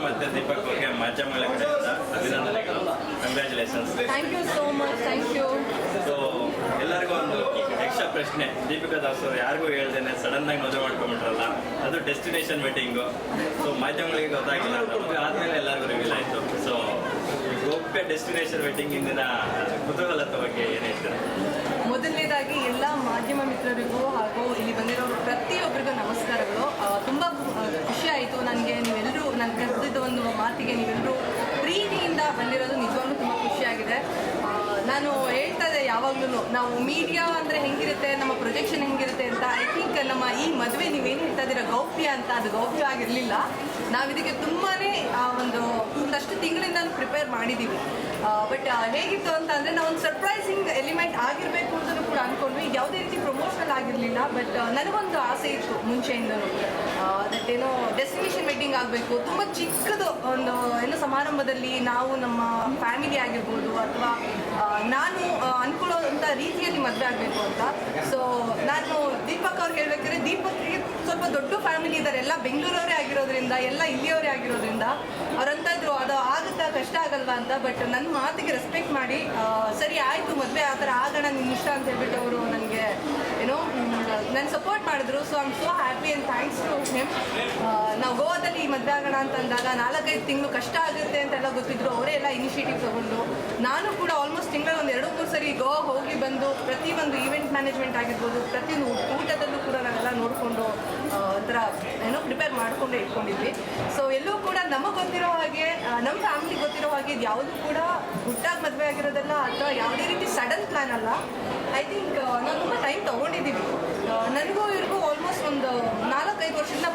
ಮತ್ತೆ ದೀಪಕ್ ಅವ್ರಿಗೆ ಮಾಧ್ಯಮಗಳ ಕಡೆಯಿಂದ ಅಭಿನಂದನೆಗಳು. Congratulations. Thank you so much. Thank you. So ಎಲ್ಲರಿಗೂ ಒಂದು ಎಕ್ಸ್ಟ್ರಾ ಪ್ರಶ್ನೆ, ದೀಪಿಕಾ ದಾಸ್ ಅವರು ಯಾರಿಗೂ ಹೇಳ್ದೇನೆ ಸಡನ್ ಆಗಿ ಮದುವೆ ಮಾಡ್ಕೊಂಡ್ಬಿಟ್ರಲ್ಲ, ಅದು ಡೆಸ್ಟಿನೇಷನ್ ವೆಡ್ಡಿಂಗು. ಸೊ ಮಾಧ್ಯಮಗಳಿಗೆ ಗೊತ್ತಾಗಿಲ್ಲ, ಮದುವೆ ಆದ್ಮೇಲೆ ಎಲ್ಲರಿಗೂ ರಿವೀಲ್ ಆಯಿತು. ಸೊ ಗೋಪ್ಯ ಡೆಸ್ಟಿನೇಷನ್ ವೆಡ್ಡಿಂಗ್ ಇಂದಿನ ಕುತೂಹಲದ ಬಗ್ಗೆ ಏನು ಹೇಳ್ತಾರೆ? ಮೊದಲನೇದಾಗಿ ಎಲ್ಲ ಮಾಧ್ಯಮ ಮಿತ್ರರಿಗೂ ಹಾಗೂ ಇಲ್ಲಿ ಬಂದಿರೋರು ಪ್ರತಿಯೊಬ್ಬರಿಗೂ ನಮಸ್ಕಾರಗಳು. ತುಂಬ ಖುಷಿ ಆಯಿತು ನನಗೆ. ನೀವೆಲ್ಲರೂ ನಾನು ಕರೆದಿದ್ದ ಒಂದು ಮಾತಿಗೆ ನೀವೆಲ್ಲರೂ ಪ್ರೀತಿಯಿಂದ ಬಂದಿರೋದು ನಿಜವಾಗ್ಲೂ ತುಂಬ ಖುಷಿಯಾಗಿದೆ. ನಾನು ಹೇಳ್ತಾ ಇದ್ದೆ ಯಾವಾಗಲೂ, ನಾವು ಮೀಡಿಯಾ ಅಂದರೆ ಹೆಂಗಿರುತ್ತೆ, ನಮ್ಮ ಪ್ರೊಜೆಕ್ಷನ್ ಹೆಂಗಿರುತ್ತೆ ಅಂತ. ಐ ಥಿಂಕ್ ನಮ್ಮ ಈ ಮದುವೆ ನೀವೇನು ಹೇಳ್ತಾ ಇದ್ದೀರಾ ಗೌಪ್ಯ ಅಂತ, ಅದು ಗೌಪ್ಯ ಆಗಿರಲಿಲ್ಲ. ನಾವು ಇದಕ್ಕೆ ತುಂಬಾ ಒಂದಷ್ಟು ತಿಂಗಳಿಂದ ಪ್ರಿಪೇರ್ ಮಾಡಿದ್ದೀವಿ. ಬಟ್ ಹೇಗಿತ್ತು ಅಂತ ಅಂದರೆ ನಾವು ಒಂದು ಸರ್ಪ್ರೈಸಿಂಗ್ ಎಲಿಮೆಂಟ್ ಆಗಿರಬೇಕು ಅಂತಲೂ ಕೂಡ ಅಂದ್ಕೊಂಡ್ವಿ. ಯಾವುದೇ ರೀತಿ ಪ್ರಮೋಷನಲ್ ಆಗಿರಲಿಲ್ಲ. ಬಟ್ ನನಗೊಂದು ಆಸೆ ಇತ್ತು ಮುಂಚೆಯಿಂದಲೂ, ದಟ್ ಏನೋ ಡೆಸ್ಟಿನೇಷನ್ ವೆಡ್ಡಿಂಗ್ ಆಗಬೇಕು, ತುಂಬ ಚಿಕ್ಕದು ಒಂದು ಏನೋ ಸಮಾರಂಭದಲ್ಲಿ ನಾವು ನಮ್ಮ ಫ್ಯಾಮಿಲಿ ಆಗಿರ್ಬೋದು ಅಥವಾ ನಾನು ಅನ್ಕೊಳ್ಳೋಂಥ ರೀತಿಯಲ್ಲಿ ಮದುವೆ ಆಗಬೇಕು ಅಂತ. ಸೊ ನಾನು ದೀಪಕ್ ಅವ್ರಿಗೆ ಹೇಳ್ಬೇಕಾದ್ರೆ, ದೀಪಕ್ಗೆ ಸ್ವಲ್ಪ ದೊಡ್ಡ ಫ್ಯಾಮಿಲಿ ಇದ್ದಾರೆ, ಎಲ್ಲ ಬೆಂಗಳೂರವರೇ ಆಗಿರೋದ್ರಿಂದ, ಎಲ್ಲ ಇಲ್ಲಿಯವರೇ ಆಗಿರೋದ್ರಿಂದ ಅವ್ರಂತ ಇದ್ರು ಅದು ಆಗುತ್ತಾ, ಕಷ್ಟ ಆಗಲ್ವಾ ಅಂತ. ಬಟ್ ನನ್ನ ಮಾತಿಗೆ ರೆಸ್ಪೆಕ್ಟ್ ಮಾಡಿ ಸರಿ ಆಯಿತು ಮದುವೆ ಆ ಥರ ಆಗೋಣ ನಿನ್ನ ಇಷ್ಟ ಅಂತ ಹೇಳ್ಬಿಟ್ಟು ಅವರು ನನಗೆ ಏನೋ ನನ್ನ ಸಪೋರ್ಟ್ ಮಾಡಿದ್ರು. So I am so happy and thanks to him. ನಾವು ಗೋವಾದಲ್ಲಿ ಮದುವೆ ಆಗೋಣ ಅಂತಂದಾಗ 4-5 ತಿಂಗಳು ಕಷ್ಟ ಆಗುತ್ತೆ ಅಂತೆಲ್ಲ ಗೊತ್ತಿದ್ರು. ಅವರೇ ಎಲ್ಲ ಇನಿಷಿಯೇಟಿವ್ ತೊಗೊಂಡು, ನಾನು ಕೂಡ ಆಲ್ಮೋಸ್ಟ್ ತಿಂಗಳು ಒಂದು 2-3 ಸರಿ ಗೋವಾ ಹೋಗಿ ಬಂದು ಪ್ರತಿಯೊಂದು ಈವೆಂಟ್ ಮ್ಯಾನೇಜ್ಮೆಂಟ್ ಆಗಿರ್ಬೋದು, ಪ್ರತಿಯೊಂದು ಊಟದಲ್ಲೂ ಕೂಡ ನಾವೆಲ್ಲ ನೋಡಿಕೊಂಡು ಒಂಥರ ಏನೋ ಪ್ರಿಪೇರ್ ಮಾಡಿಕೊಂಡು ಇಟ್ಕೊಂಡಿದ್ವಿ. ಸೊ ಎಲ್ಲೂ ಕೂಡ ನಮಗೆ ಗೊತ್ತಿರೋ ಹಾಗೆ, ನಮ್ಮ ಫ್ಯಾಮಿಲಿಗೆ ಗೊತ್ತಿರೋ ಹಾಗೆ ಇದು ಯಾವುದೂ ಕೂಡ ಹುಟ್ಟಾಗಿ ಮದುವೆ ಆಗಿರೋದಲ್ಲ ಅಥವಾ ಯಾವುದೇ ರೀತಿ ಸಡನ್ ಪ್ಲ್ಯಾನ್ ಅಲ್ಲ. ಐ ಥಿಂಕ್ ನಾವು ತುಂಬ ಟೈಮ್ ತೊಗೊಂಡಿದ್ದೀವಿ. ನನಗೂ ಇವ್ರಿಗೂ ಆಲ್ಮೋಸ್ಟ್ ಒಂದು 4-5 ವರ್ಷದಿಂದ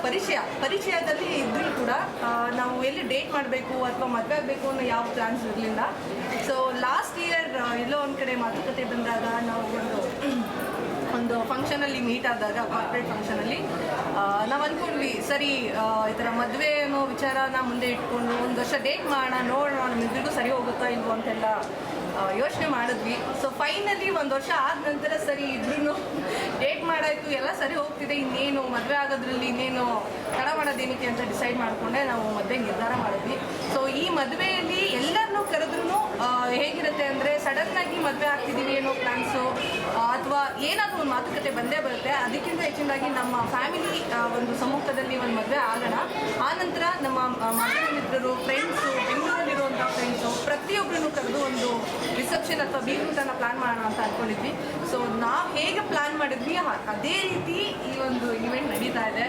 ಪರಿಚಯದಲ್ಲಿ ಇದ್ದರೂ ಕೂಡ ನಾವು ಎಲ್ಲಿ ಡೇಟ್ ಮಾಡಬೇಕು ಅಥವಾ ಮದುವೆ ಆಗಬೇಕು ಅನ್ನೋ ಯಾವ ಪ್ಲ್ಯಾನ್ಸ್ ಇರಲಿಲ್ಲ. ಸೊ ಲಾಸ್ಟ್ ಇಯರ್ ಎಲ್ಲೋ ಒಂದು ಕಡೆ ಮಾತುಕತೆ ಬಂದಾಗ ನಾವು ಒಂದು ಫಂಕ್ಷನಲ್ಲಿ ಮೀಟ್ ಆದಾಗ, ಕಾರ್ಪೊರೇಟ್ ಫಂಕ್ಷನಲ್ಲಿ ನಾವು ಅಂದ್ಕೊಂಡ್ವಿ ಸರಿ ಈ ಥರ ಮದುವೆ ಅನ್ನೋ ವಿಚಾರನ ಮುಂದೆ ಇಟ್ಕೊಂಡು ಒಂದು ವರ್ಷ ಡೇಟ್ ಮಾಡೋಣ, ನೋಡೋಣ ನಮ್ಮಿಬ್ಬರಿಗೂ ಸರಿ ಹೋಗುತ್ತಾ ಇಲ್ವೋ ಅಂತೆಲ್ಲ ಯೋಚನೆ ಮಾಡಿದ್ವಿ. ಸೊ ಫೈನಲಿ 1 ವರ್ಷ ಆದ ನಂತರ ಸರಿ ಇದ್ರೂ ಡೇಟ್ ಮಾಡಾಯಿತು, ಎಲ್ಲ ಸರಿ ಹೋಗ್ತಿದೆ, ಇನ್ನೇನು ಮದುವೆ ಆಗೋದ್ರಲ್ಲಿ ಇನ್ನೇನು ತಡ ಮಾಡೋದೇನಕ್ಕೆ ಅಂತ ಡಿಸೈಡ್ ಮಾಡಿಕೊಂಡೆ ನಾವು ಮದುವೆ ನಿರ್ಧಾರ ಮಾಡಿದ್ವಿ. ಸೊ ಈ ಮದುವೆಯಲ್ಲಿ ಎಲ್ಲರನ್ನೂ ಕರೆದ್ರೂ ಹೇಗಿರುತ್ತೆ ಅಂದರೆ, ಸಡನ್ನಾಗಿ ಮದುವೆ ಆಗ್ತಿದ್ದೀವಿ ಏನೋ ಪ್ಲ್ಯಾನ್ಸು ಅಥವಾ ಏನಾದರೂ ಒಂದು ಮಾತುಕತೆ ಬಂದೇ ಬರುತ್ತೆ. ಅದಕ್ಕಿಂತ ಹೆಚ್ಚಿನದಾಗಿ ನಮ್ಮ ಫ್ಯಾಮಿಲಿ ಒಂದು ಸಮ್ಮುಖದಲ್ಲಿ ಒಂದು ಮದುವೆ ಆಗೋಣ. ಆನಂತರ ನಮ್ಮ ಮಾಧ್ಯಮ ಮಿತ್ರರು, ಫ್ರೆಂಡ್ಸು, ಬೆಂಗಳೂರಲ್ಲಿರುವಂಥ ಫ್ರೆಂಡ್ಸು ಪ್ರತಿಯೊಬ್ಬರನ್ನು ಕರೆದು ಒಂದು ರಿಸೆಪ್ಷನ್ ಅಥವಾ ಬೀಗೂಟನ ಪ್ಲ್ಯಾನ್ ಮಾಡೋಣ ಅಂತ ಅಂದ್ಕೊಂಡಿದ್ವಿ. ಸೊ ನಾವು ಹೇಗೆ ಪ್ಲ್ಯಾನ್ ಮಾಡಿದ್ವಿ ಅದೇ ರೀತಿ ಈ ಒಂದು ಇವೆಂಟ್ ನಡೀತಾ ಇದೆ.